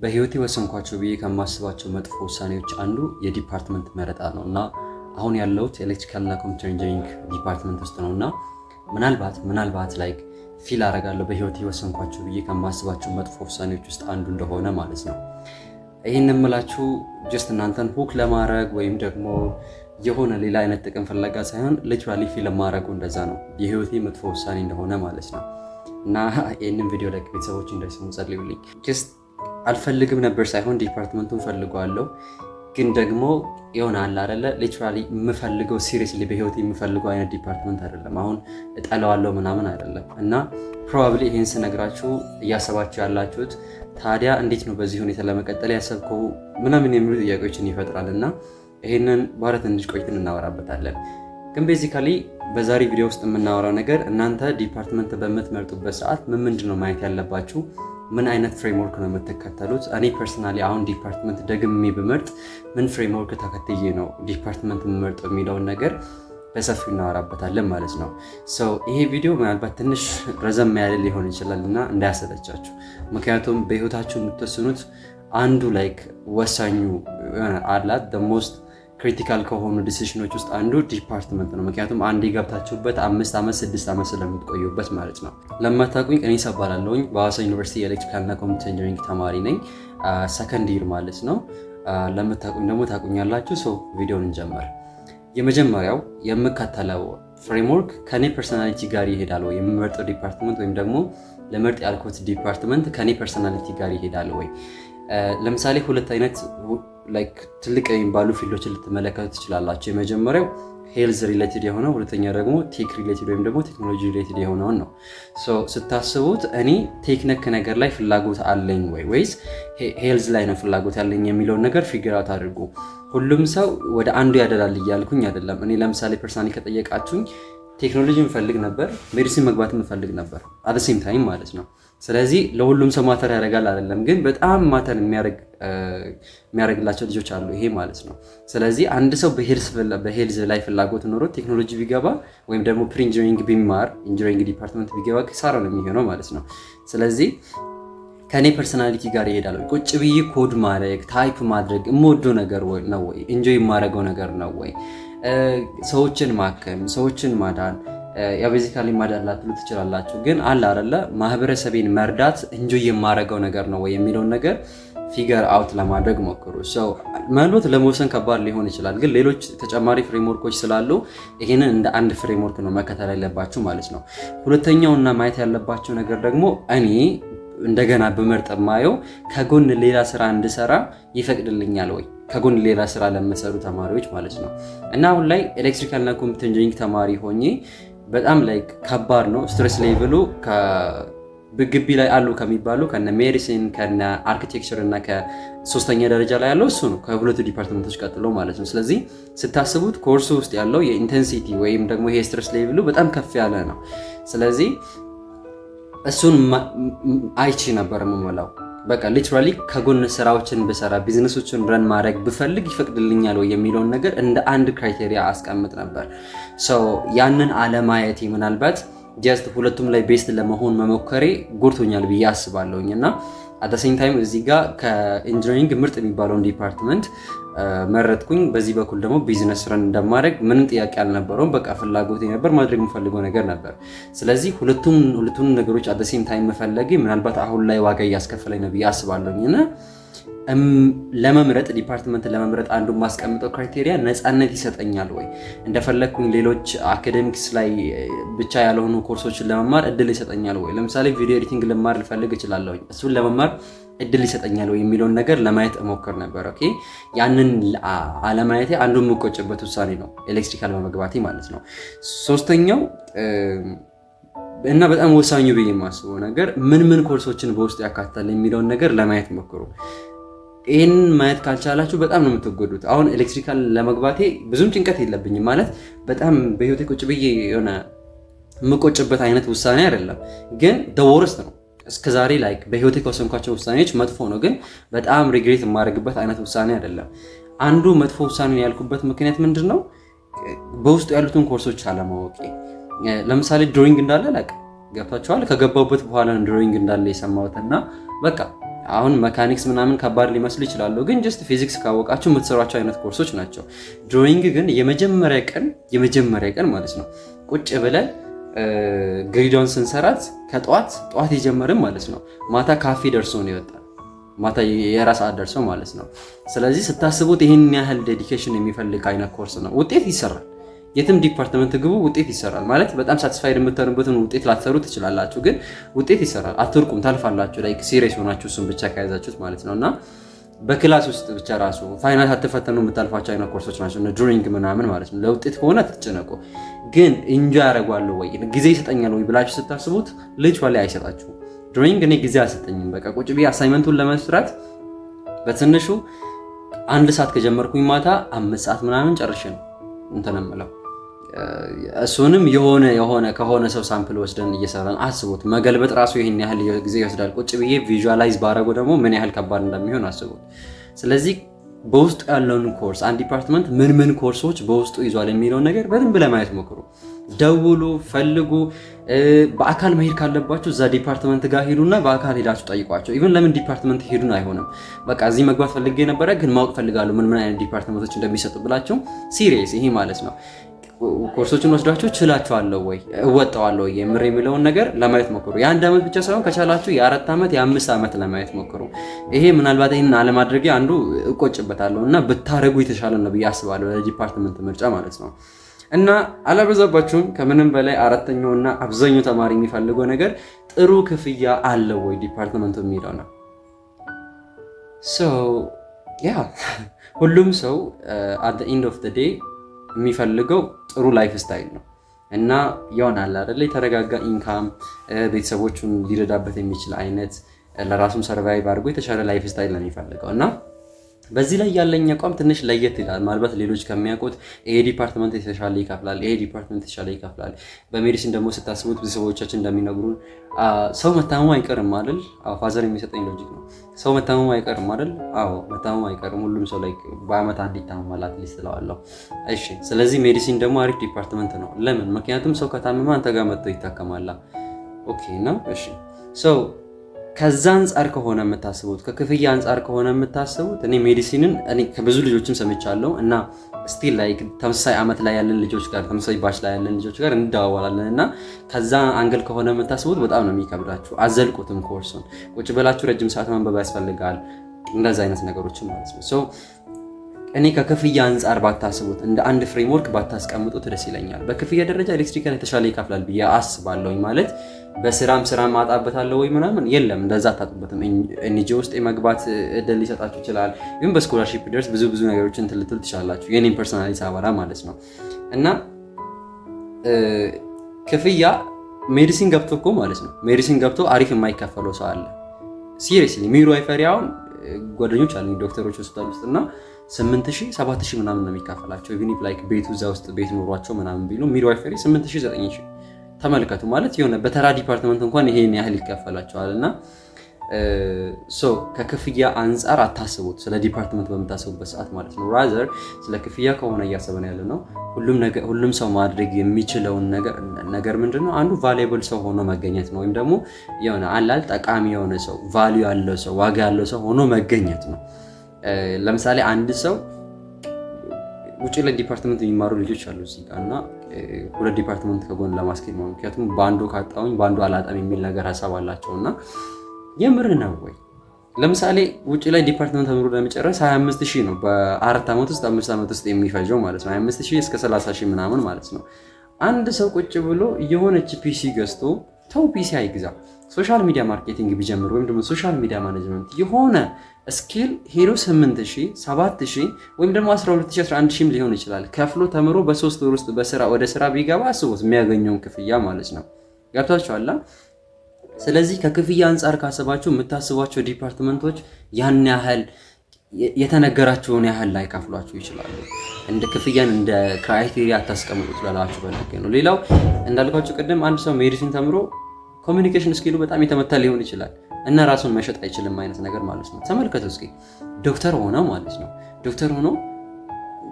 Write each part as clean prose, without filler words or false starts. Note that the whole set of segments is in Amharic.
በህይወቴ ወሰንኳቸው ብዬ ከማስባቸው መጥፎ ውሳኔዎች አንዱ የዲፓርትመንት መረጣ ነው እና አሁን ያለሁት ኤሌክትሪካል እና ኮምፒውተር ኢንጂነሪንግ ዲፓርትመንት ውስጥ ነው እና ምናልባት ላይክ ፊል አደርጋለሁ በህይወቴ ወሰንኳቸው ብዬ ከማስባቸው መጥፎ ውሳኔዎች ውስጥ አንዱ እንደሆነ ማለት ነው። ይህን የምላችሁ ጀስት እናንተን ሁክ ለማድረግ ወይም ደግሞ የሆነ ሌላ አይነት ጥቅም ፍለጋ ሳይሆን ሊትራሊ ፊል ለማድረጉ እንደዛ ነው የህይወቴ መጥፎ ውሳኔ እንደሆነ ማለት ነው። እና ይህንን ቪዲዮ ላይ ቤተሰቦች እንዳይሰሙ ጸልዩልኝ። ጀስት አልፈልግም ነበር ሳይሆን ዲፓርትመንቱን ፈልገዋለሁ፣ ግን ደግሞ የሆነ አለ አይደለ ሊትራሊ የምፈልገው ሲሪየስሊ በህይወቴ የምፈልገው አይነት ዲፓርትመንት አይደለም። አሁን እጠለዋለሁ ምናምን አይደለም። እና ፕሮባብሊ ይህን ስነግራችሁ እያሰባችሁ ያላችሁት ታዲያ እንዴት ነው በዚህ ሁኔታ ለመቀጠል ያሰብከው ምናምን የሚሉ ጥያቄዎችን ይፈጥራል እና ይህንን በኋላ ትንሽ ቆይተን እናወራበታለን። ግን ቤዚካሊ በዛሬ ቪዲዮ ውስጥ የምናወራው ነገር እናንተ ዲፓርትመንት በምትመርጡበት ሰዓት ምንድን ነው ማየት ያለባችሁ፣ ምን አይነት ፍሬምወርክ ነው የምትከተሉት። እኔ ፐርሰናሊ አሁን ዲፓርትመንት ደግሜ ብመርጥ ምን ፍሬምወርክ ተከትዬ ነው ዲፓርትመንት የምመርጠው የሚለውን ነገር በሰፊው እናወራበታለን ማለት ነው። ይሄ ቪዲዮ ምናልባት ትንሽ ረዘም ያለ ሊሆን ይችላል እና እንዳያሰለቻችሁ፣ ምክንያቱም በህይወታችሁ የምትወስኑት አንዱ ላይክ ወሳኙ አላት ሞስት ክሪቲካል ከሆኑ ዲሲዥኖች ውስጥ አንዱ ዲፓርትመንት ነው። ምክንያቱም አንዴ ገብታችሁበት 5 ዓመት 6 ዓመት ስለምትቆዩበት ማለት ነው። ለማታውቁኝ እኔ ሰባላለሁኝ በሐዋሳ ዩኒቨርሲቲ የኤሌክትሪካል እና ኮምፒውተር ኢንጂነሪንግ ተማሪ ነኝ። ሰከንድ ይር ማለት ነው። ለምታውቁኝ ደግሞ ታውቁኛላችሁ። ቪዲዮን እንጀምር። የመጀመሪያው የምከተለው ፍሬምወርክ ከኔ ፐርሰናሊቲ ጋር ይሄዳል ወይ? የምመርጠው ዲፓርትመንት ወይም ደግሞ ለመርጥ ያልኩት ዲፓርትመንት ከኔ ፐርሰናሊቲ ጋር ይሄዳል ወይ? ለምሳሌ ሁለት አይነት ላይክ ትልቅ የሚባሉ ፊልዶችን ልትመለከቱ ትችላላችሁ። የመጀመሪያው ሄልዝ ሪሌትድ የሆነው፣ ሁለተኛ ደግሞ ቴክ ሪሌትድ ወይም ደግሞ ቴክኖሎጂ ሪሌትድ የሆነውን ነው። ስታስቡት እኔ ቴክ ነክ ነገር ላይ ፍላጎት አለኝ ወይስ ሄልዝ ላይ ነው ፍላጎት ያለኝ የሚለውን ነገር ፊግር አውት አድርጉ። ሁሉም ሰው ወደ አንዱ ያደላል እያልኩኝ አይደለም። እኔ ለምሳሌ ፐርሰናሊ ከጠየቃችሁኝ ቴክኖሎጂ ምፈልግ ነበር፣ ሜዲሲን መግባት ምፈልግ ነበር አት ሴም ታይም ማለት ነው። ስለዚህ ለሁሉም ሰው ማተር ያደርጋል አይደለም፣ ግን በጣም ማተር የሚያደርግላቸው ልጆች አሉ፣ ይሄ ማለት ነው። ስለዚህ አንድ ሰው በሄልዝ ላይ ፍላጎት ኖሮ ቴክኖሎጂ ቢገባ ወይም ደግሞ ፕሪ ኢንጂነሪንግ ቢማር ኢንጂነሪንግ ዲፓርትመንት ቢገባ ኪሳራ ነው የሚሆነው ማለት ነው። ስለዚህ ከኔ ፐርሰናሊቲ ጋር ይሄዳል። ቁጭ ብዬ ኮድ ማድረግ ታይፕ ማድረግ የምወደው ነገር ነው ወይ? ኢንጆይ የማደርገው ነገር ነው ወይ? ሰዎችን ማከም፣ ሰዎችን ማዳን ያ ቤዚካሊ ማዳን ላትሉ ትችላላችሁ፣ ግን አለ አይደለ ማህበረሰቤን መርዳት እንጆይ የማደርገው ነገር ነው ወይ የሚለውን ነገር ፊገር አውት ለማድረግ ሞክሩ። ምናልባት ለመወሰን ከባድ ሊሆን ይችላል፣ ግን ሌሎች ተጨማሪ ፍሬምወርኮች ስላሉ ይሄንን እንደ አንድ ፍሬምወርክ ነው መከተል ያለባችሁ ማለት ነው። ሁለተኛውና ማየት ያለባችሁ ነገር ደግሞ እኔ እንደገና በመርጥ ማየው ከጎን ሌላ ስራ እንድሰራ ይፈቅድልኛል ወይ? ከጎን ሌላ ስራ ለሚሰሩ ተማሪዎች ማለት ነው። እና አሁን ላይ ኤሌክትሪካል እና ኮምፒውተር ኢንጂነሪንግ ተማሪ ሆኜ በጣም ላይክ ከባድ ነው። ስትሬስ ሌቭሉ ግቢ ላይ አሉ ከሚባሉ ከነ ሜዲሲን ከነ አርኪቴክቸር እና ከሶስተኛ ደረጃ ላይ ያለው እሱ ነው፣ ከሁለቱ ዲፓርትመንቶች ቀጥሎ ማለት ነው። ስለዚህ ስታስቡት ኮርሱ ውስጥ ያለው የኢንቴንሲቲ ወይም ደግሞ ይሄ ስትሬስ ሌቭሉ በጣም ከፍ ያለ ነው። ስለዚህ እሱን አይቺ ነበር የምሞላው። በቃ ሊትራሊ ከጎን ስራዎችን ብሰራ ቢዝነሶችን ረን ማድረግ ብፈልግ ይፈቅድልኛል ወይ የሚለውን ነገር እንደ አንድ ክራይቴሪያ አስቀምጥ ነበር። ያንን አለማየቴ ምናልባት ጀስት ሁለቱም ላይ ቤስት ለመሆን መሞከሬ ጎድቶኛል ብዬ አስባለሁኝ። እና አት ሴም ታይም እዚህ ጋር ከኢንጂነሪንግ ምርጥ የሚባለውን ዲፓርትመንት መረጥኩኝ። በዚህ በኩል ደግሞ ቢዝነስ ረን እንደማድረግ ምንም ጥያቄ አልነበረውም። በቃ ፍላጎቴ ነበር፣ ማድረግ የምፈልገው ነገር ነበር። ስለዚህ ሁለቱም ነገሮች አት ሴም ታይም መፈለጌ ምናልባት አሁን ላይ ዋጋ እያስከፈለኝ ነው ብዬ አስባለሁኝ። እና ለመምረጥ ዲፓርትመንት ለመምረጥ አንዱ ማስቀምጠው ክራይቴሪያ ነፃነት ይሰጠኛል ወይ? እንደፈለግኩኝ ሌሎች አካዴሚክስ ላይ ብቻ ያልሆኑ ኮርሶችን ለመማር እድል ይሰጠኛል ወይ? ለምሳሌ ቪዲዮ ኤዲቲንግ ልማር ልፈልግ እችላለሁ። እሱን ለመማር እድል ይሰጠኛል ወይ የሚለውን ነገር ለማየት እሞክር ነበር። ኦኬ፣ ያንን አለማየቴ አንዱ የምቆጭበት ውሳኔ ነው፣ ኤሌክትሪካል በመግባቴ ማለት ነው። ሶስተኛው እና በጣም ወሳኙ ብዬ የማስበው ነገር ምን ኮርሶችን በውስጡ ያካትታል የሚለውን ነገር ለማየት ሞክሩ። ይህን ማየት ካልቻላችሁ በጣም ነው የምትጎዱት። አሁን ኤሌክትሪካል ለመግባቴ ብዙም ጭንቀት የለብኝም ማለት በጣም በህይወቴ ቁጭ ብዬ የሆነ የምቆጭበት አይነት ውሳኔ አይደለም፣ ግን ደወርስት ነው እስከዛሬ ላይክ በህይወቴ ከወሰንኳቸው ውሳኔዎች መጥፎ ነው፣ ግን በጣም ሪግሬት የማደርግበት አይነት ውሳኔ አይደለም። አንዱ መጥፎ ውሳኔ ያልኩበት ምክንያት ምንድን ነው? በውስጡ ያሉትን ኮርሶች አለማወቄ። ለምሳሌ ድሮይንግ እንዳለ ላይክ ገብታችኋል። ከገባሁበት በኋላ ድሮይንግ እንዳለ የሰማሁትና በቃ አሁን መካኒክስ ምናምን ከባድ ሊመስሉ ይችላሉ፣ ግን ጀስት ፊዚክስ ካወቃችሁ የምትሰሯቸው አይነት ኮርሶች ናቸው። ድሮይንግ ግን የመጀመሪያ ቀን ማለት ነው ቁጭ ብለን ግሪዷን ስንሰራት ከጠዋት የጀመርን ማለት ነው ማታ ካፌ ደርሶ ነው ይወጣል። ማታ የራስ ሰዓት ደርሶ ማለት ነው። ስለዚህ ስታስቡት ይህን ያህል ዴዲኬሽን የሚፈልግ አይነት ኮርስ ነው። ውጤት ይሰራል። የትም ዲፓርትመንት ግቡ ውጤት ይሰራል። ማለት በጣም ሳቲስፋይድ የምትሆኑበትን ውጤት ላትሰሩ ትችላላችሁ፣ ግን ውጤት ይሰራል። አትወርቁም፣ ታልፋላችሁ። ላይክ ሲሪየስ ሆናችሁ እሱን ብቻ ከያዛችሁት ማለት ነው። እና በክላስ ውስጥ ብቻ ራሱ ፋይናል አትፈተኑ የምታልፏቸው አይነት ኮርሶች ናቸው ድሮይንግ ምናምን ማለት ነው። ለውጤት ከሆነ አትጨነቁ፣ ግን ኢንጆይ ያደርጓለሁ ወይ ጊዜ ይሰጠኛል ወይ ብላችሁ ስታስቡት ልጅ ላይ አይሰጣችሁም። ድሮይንግ እኔ ጊዜ አልሰጠኝም። በቃ ቁጭ ብዬ አሳይመንቱን ለመስራት በትንሹ 1 ሰዓት ከጀመርኩኝ ማታ 5 ሰዓት ምናምን ጨርሼ ነው እንትን የምለው። እሱንም ከሆነ ሰው ሳምፕል ወስደን እየሰራን አስቡት። መገልበጥ ራሱ ይሄን ያህል ጊዜ ይወስዳል። ቁጭ ብዬ ቪዥዋላይዝ ባረጉ ደግሞ ምን ያህል ከባድ እንደሚሆን አስቡት። ስለዚህ በውስጡ ያለውን ኮርስ አንድ ዲፓርትመንት ምን ኮርሶች በውስጡ ይዟል የሚለውን ነገር በደንብ ለማየት ሞክሩ። ደውሉ፣ ፈልጉ። በአካል መሄድ ካለባችሁ እዛ ዲፓርትመንት ጋር ሄዱና በአካል ሄዳችሁ ጠይቋቸው። ኢቭን ለምን ዲፓርትመንት ሄዱን አይሆንም፣ በቃ እዚህ መግባት ፈልጌ ነበረ ግን ማወቅ ፈልጋለሁ ምን አይነት ዲፓርትመንቶች እንደሚሰጡ ብላችሁ ሲሪየስ ይሄ ማለት ነው ኮርሶችን ወስዳችሁ ችላችኋለሁ ወይ እወጣዋለሁ ወይ የምር የሚለውን ነገር ለማየት ሞክሩ። የ1 ዓመት ብቻ ሳይሆን ከቻላችሁ የ4 ዓመት የ5 ዓመት ለማየት ሞክሩ። ይሄ ምናልባት ይሄን አለማድረጌ አንዱ እቆጭበታለሁ እና ብታረጉ የተሻለ ነው ብዬ አስባለሁ ለዲፓርትመንት ምርጫ ማለት ነው። እና አላበዛባችሁም። ከምንም በላይ አራተኛውና አብዛኛው ተማሪ የሚፈልገው ነገር ጥሩ ክፍያ አለው ወይ ዲፓርትመንቱ የሚለው ነው። ሁሉም ሰው at the end of the day የሚፈልገው ጥሩ ላይፍ ስታይል ነው እና ይሆናል አይደል? የተረጋጋ ኢንካም፣ ቤተሰቦቹን ሊረዳበት የሚችል አይነት ለራሱም ሰርቫይቭ አድርጎ የተሻለ ላይፍ ስታይል ነው የሚፈልገው እና በዚህ ላይ ያለኝ አቋም ትንሽ ለየት ይላል። ማለት ሌሎች ከሚያውቁት ይሄ ዲፓርትመንት የተሻለ ይከፍላል፣ ይሄ ዲፓርትመንት የተሻለ ይከፍላል። በሜዲሲን ደግሞ ስታስቡት ቤተሰቦቻችን እንደሚነግሩን ሰው መታመሙ አይቀርም አይደል? አዎ፣ ፋዘር የሚሰጠኝ ሎጂክ ነው። ሰው መታመሙ አይቀርም አይደል? አዎ፣ መታመሙ አይቀርም። ሁሉም ሰው ላይ በአመት አንድ ይታመማል አትሊስት እለዋለሁ። እሺ፣ ስለዚህ ሜዲሲን ደግሞ አሪፍ ዲፓርትመንት ነው። ለምን? ምክንያቱም ሰው ከታመመ አንተ ጋር መጥቶ ይታከማል። ኦኬ ነው። እሺ፣ ሰው ከዛ አንፃር ከሆነ የምታስቡት ከክፍያ አንፃር ከሆነ የምታስቡት እኔ ሜዲሲንን ከብዙ ልጆችም ሰምቻለሁ እና ስቲል ላይ ተመሳሳይ አመት ላይ ያለን ልጆች ጋር ተመሳሳይ ባች ላይ ያለን ልጆች ጋር እንደዋወላለን እና ከዛ አንገል ከሆነ የምታስቡት በጣም ነው የሚከብዳችሁ። አዘልቁትም ኮርሱን ቁጭ ብላችሁ ረጅም ሰዓት ማንበብ ያስፈልጋል። እንደዛ አይነት ነገሮችን ማለት ነው። እኔ ከክፍያ አንፃር ባታስቡት እንደ አንድ ፍሬምወርክ ባታስቀምጡት ደስ ይለኛል። በክፍያ ደረጃ ኤሌክትሪካል የተሻለ ይከፍላል ብዬ አስባለሁኝ። ማለት በስራ ማጣበታለሁ ወይ ምናምን የለም፣ እንደዛ አታጡበትም። ኤንጂ ውስጥ የመግባት እድል ሊሰጣችሁ ይችላል። ይሁን በስኮላርሺፕ ደርስ ብዙ ነገሮችን ትልትል ትችላላችሁ። የኔን ፐርሰናሊ ሳወራ ማለት ነው። እና ክፍያ ሜዲሲን ገብቶ እኮ ማለት ነው ሜዲሲን ገብቶ አሪፍ የማይከፈለው ሰው አለ። ሲሪየስሊ ሚድዋይፈሪ አሁን ጓደኞች አሉኝ ዶክተሮች ሆስፒታል ውስጥ እና 8000 7000 ምናምን ነው የሚከፈላቸው። ኢቭን ኢፍ ላይክ ቤቱ እዛ ውስጥ ቤት ኖሯቸው ምናምን ቢሉ ሚድዋይፈሪ 8000 9000 ተመልከቱ። ማለት የሆነ በተራ ዲፓርትመንት እንኳን ይሄን ያህል ይከፈላቸዋል። እና ከክፍያ አንፃር አታስቡት ስለ ዲፓርትመንት በምታስቡበት ሰዓት ማለት ነው። ራዘር ስለ ክፍያ ከሆነ እያሰበን ያለ ነው። ሁሉም ሰው ማድረግ የሚችለውን ነገር ምንድነው? አንዱ ቫሉዌብል ሰው ሆኖ መገኘት ነው። ወይም ደግሞ የሆነ አላል ጠቃሚ የሆነ ሰው ቫልዩ ያለው ሰው ዋጋ ያለው ሰው ሆኖ መገኘት ነው። ለምሳሌ አንድ ሰው ውጭ ላይ ዲፓርትመንት የሚማሩ ልጆች አሉ እዚህ ጋር እና ሁለት ዲፓርትመንት ከጎን ለማስኬድ ነው። ምክንያቱም በአንዱ ካጣውኝ በአንዱ አላጣም የሚል ነገር ሀሳብ አላቸው እና የምር ነው ወይ? ለምሳሌ ውጭ ላይ ዲፓርትመንት ተምሮ ለመጨረስ 25000 ነው በ4 ዓመት ውስጥ 5 ዓመት ውስጥ የሚፈጀው ማለት ነው። 25000 እስከ 30000 ምናምን ማለት ነው። አንድ ሰው ቁጭ ብሎ የሆነች ፒሲ ገዝቶ ተው ፒሲ አይግዛ፣ ሶሻል ሚዲያ ማርኬቲንግ ቢጀምር ወይም ደግሞ ሶሻል ሚዲያ ማኔጅመንት የሆነ ስኪል ሄዶ 8000 7000 ወይም ደግሞ 12000 11000 ሊሆን ይችላል ከፍሎ ተምሮ በ3 ወር ውስጥ ወደ ስራ ቢገባ አስቡት የሚያገኘውን ክፍያ ማለት ነው። ገብታችኋል? ስለዚህ ከክፍያ አንፃር ካሰባችሁ የምታስቧቸው ዲፓርትመንቶች ያን ያህል የተነገራቸውን ያህል ላይ ከፍሏችሁ ይችላሉ። እንደ ክፍያን እንደ ክራይቴሪያ አታስቀምጡት ብላችሁ ፈልጌ ነው። ሌላው እንዳልኳችሁ ቅድም አንድ ሰው ሜዲሲን ተምሮ ኮሚኒኬሽን ስኪሉ በጣም የተመታ ሊሆን ይችላል እና ራሱን መሸጥ አይችልም አይነት ነገር ማለት ነው። ተመልከቱ እስኪ ዶክተር ሆኖ ማለት ነው ዶክተር ሆኖ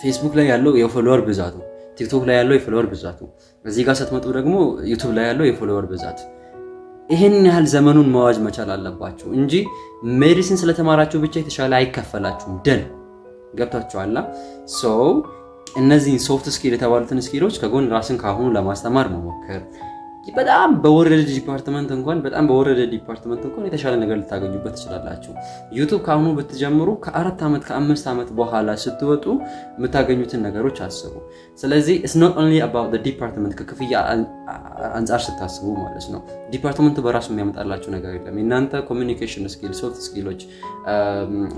ፌስቡክ ላይ ያለው የፎሎወር ብዛቱ፣ ቲክቶክ ላይ ያለው የፎሎወር ብዛቱ፣ እዚህ ጋር ስትመጡ ደግሞ ዩቲዩብ ላይ ያለው የፎሎወር ብዛት ይሄን ያህል ዘመኑን መዋጅ መቻል አለባችሁ እንጂ ሜዲሲን ስለተማራችሁ ብቻ የተሻለ አይከፈላችሁም። ደን ገብታችኋላ። ሶ እነዚህን ሶፍት ስኪል የተባሉትን ስኪሎች ከጎን ራስን ካሁኑ ለማስተማር መሞከር። በጣም በወረደ ዲፓርትመንት እንኳን የተሻለ ነገር ልታገኙበት ትችላላችሁ። ዩቱብ ካሁኑ ብትጀምሩ ከ4 ዓመት ከ5 ዓመት በኋላ ስትወጡ የምታገኙትን ነገሮች አስቡ። ስለዚህ it's not only about the department ከክፍያ አንጻር ስታስቡ ማለት ነው። ዲፓርትመንቱ በራሱ የሚያመጣላችሁ ነገር የለም። እናንተ ኮሚኒኬሽን ስኪል፣ ሶፍት ስኪሎች፣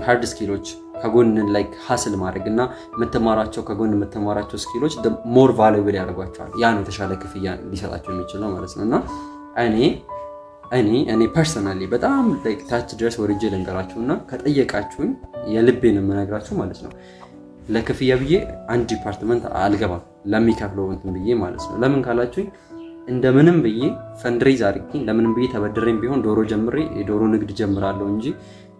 ሃርድ ስኪሎች ከጎን ላይክ ሀስል ማድረግ እና ከጎን የምትማራቸው ስኪሎች ሞር ቫሉብል ያደርጓቸዋል። ያ ነው የተሻለ ክፍያ ሊሰጣቸው የሚችለው ማለት ነው። እና እኔ ፐርሰናሊ በጣም ታች ድረስ ወርጄ ልንገራችሁ እና ከጠየቃችሁኝ የልቤን የምነግራችሁ ማለት ነው ለክፍያ ብዬ አንድ ዲፓርትመንት አልገባም፣ ለሚከፍለው እንትን ብዬ ማለት ነው። ለምን ካላችሁኝ እንደምንም ብዬ ፈንድሬዝ አድርጌ እንደምንም ብዬ ተበድሬም ቢሆን ዶሮ ጀምሬ የዶሮ ንግድ ጀምራለሁ እንጂ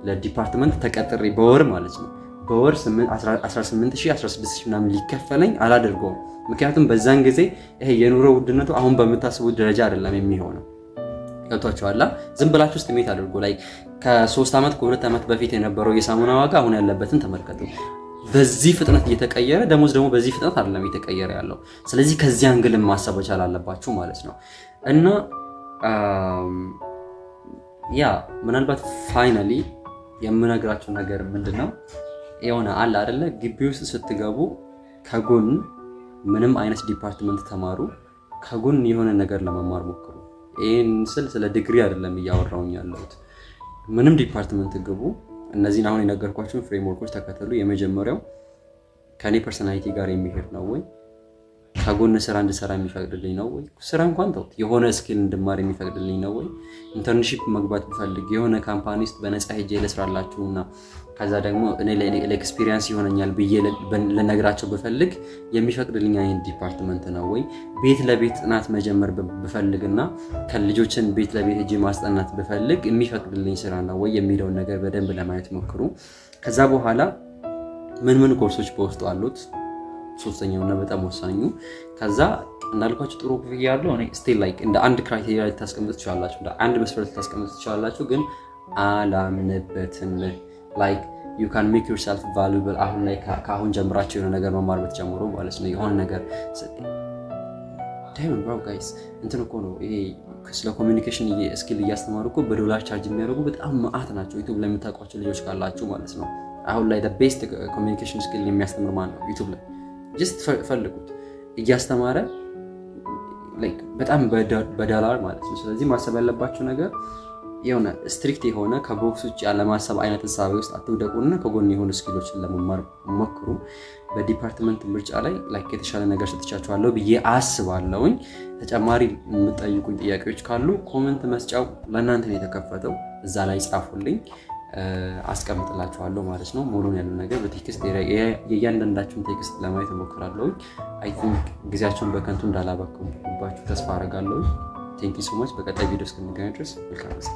ለዲፓርትመንት ተቀጥሬ በወር ማለት ነው በወር 18,000 16,000 ምናምን ሊከፈለኝ አላደርገውም። ምክንያቱም በዛን ጊዜ ይሄ የኑሮ ውድነቱ አሁን በምታስቡት ደረጃ አይደለም የሚሆነው። ገብቷችኋል? ዝም ብላችሁ ስሜት አድርጎ ላይ ከ3 ዓመት ከ2 ዓመት በፊት የነበረው የሳሙና ዋጋ አሁን ያለበትን ተመልከቱ። በዚህ ፍጥነት እየተቀየረ ደሞዝ ደግሞ በዚህ ፍጥነት አይደለም እየተቀየረ ያለው። ስለዚህ ከዚህ አንግል ማሰብ መቻል አለባችሁ ማለት ነው። እና ያ ምናልባት ፋይናሊ የምነግራችሁ ነገር ምንድነው የሆነ አለ አይደለ ግቢ ውስጥ ስትገቡ ከጎን ምንም አይነት ዲፓርትመንት ተማሩ፣ ከጎን የሆነ ነገር ለመማር ሞክሩ። ይሄን ስለ ዲግሪ አይደለም እያወራሁኝ ያለሁት። ምንም ዲፓርትመንት ግቡ፣ እነዚህን አሁን የነገርኳችሁን ፍሬምወርኮች ተከተሉ። የመጀመሪያው ከኔ ፐርሰናሊቲ ጋር የሚሄድ ነው ወይ? ከጎን ስራ እንድሰራ የሚፈቅድልኝ ነው ወይ? ስራ እንኳን ተውት፣ የሆነ ስኪል እንድማር የሚፈቅድልኝ ነው ወይ? ኢንተርንሺፕ መግባት ብፈልግ የሆነ ካምፓኒ ውስጥ በነፃ ሄጄ ልስራላችሁና ከዛ ደግሞ እኔ ለኤክስፒሪየንስ ይሆነኛል ብዬ ልነግራቸው ብፈልግ የሚፈቅድልኝ አይነት ዲፓርትመንት ነው ወይ? ቤት ለቤት ጥናት መጀመር ብፈልግና ከልጆችን ቤት ለቤት ሄጄ ማስጠናት ብፈልግ የሚፈቅድልኝ ስራ ነው ወይ የሚለውን ነገር በደንብ ለማየት ሞክሩ። ከዛ በኋላ ምን ኮርሶች በውስጡ አሉት? ሶስተኛውና በጣም ወሳኙ ከዛ እንዳልኳችሁ ጥሩ ክፍያ ያለው እኔ ስቲል ላይክ እንደ አንድ ክራይቴሪያ ልታስቀምጡ ትችላላችሁ፣ እንደ አንድ መስፈርት ልታስቀምጡ ትችላላችሁ። ግን አላምንበትም። ላይክ you can make yourself valuable አሁን ላይ ከአሁን ጀምራችሁ የሆነ ነገር መማር ብትጀምሩ ማለት ነው። የሆነ ነገር ዳይመንድ ብራው ጋይስ እንትን እኮ ነው ይሄ ስለ ኮሚኒኬሽን ስኪል እያስተማሩ እኮ በዶላር ቻርጅ የሚያደርጉ በጣም መዓት ናቸው። ዩቲዩብ ላይ የምታውቋቸው ልጆች ካላችሁ ማለት ነው። አሁን ላይ the best communication skill የሚያስተምር ማን ነው? ዩቲዩብ ላይ ጀስት ፈልጉት እያስተማረ ላይክ በጣም በዶላር ማለት ነው። ስለዚህ ማሰብ ያለባችሁ ነገር የሆነ ስትሪክት የሆነ ከቦክስ ውጭ ያለ ማሰብ አይነት ሐሳብ ውስጥ አትውደቁና ከጎን የሆኑ ስኪሎችን ለመማር ሞክሩ። በዲፓርትመንት ምርጫ ላይ ላይክ የተሻለ ነገር ሰጥቻችኋለሁ ብዬ አስባለሁኝ። ተጨማሪ የምትጠይቁኝ ጥያቄዎች ካሉ ኮሜንት መስጫው ለእናንተ ነው የተከፈተው፣ እዛ ላይ ጻፉልኝ፣ አስቀምጥላችኋለሁ ማለት ነው። ሙሉን ያለው ነገር በቴክስት የእያንዳንዳችሁን ቴክስት ለማየት እሞክራለሁ። አይ ቲንክ ጊዜያችሁን በከንቱ እንዳላባክኑባችሁ ተስፋ አደርጋለሁ። ቴንክ ዩ ሶ ማች። በቀጣይ ቪዲዮ እስክንገናኝ ድረስ መልካም ጊዜ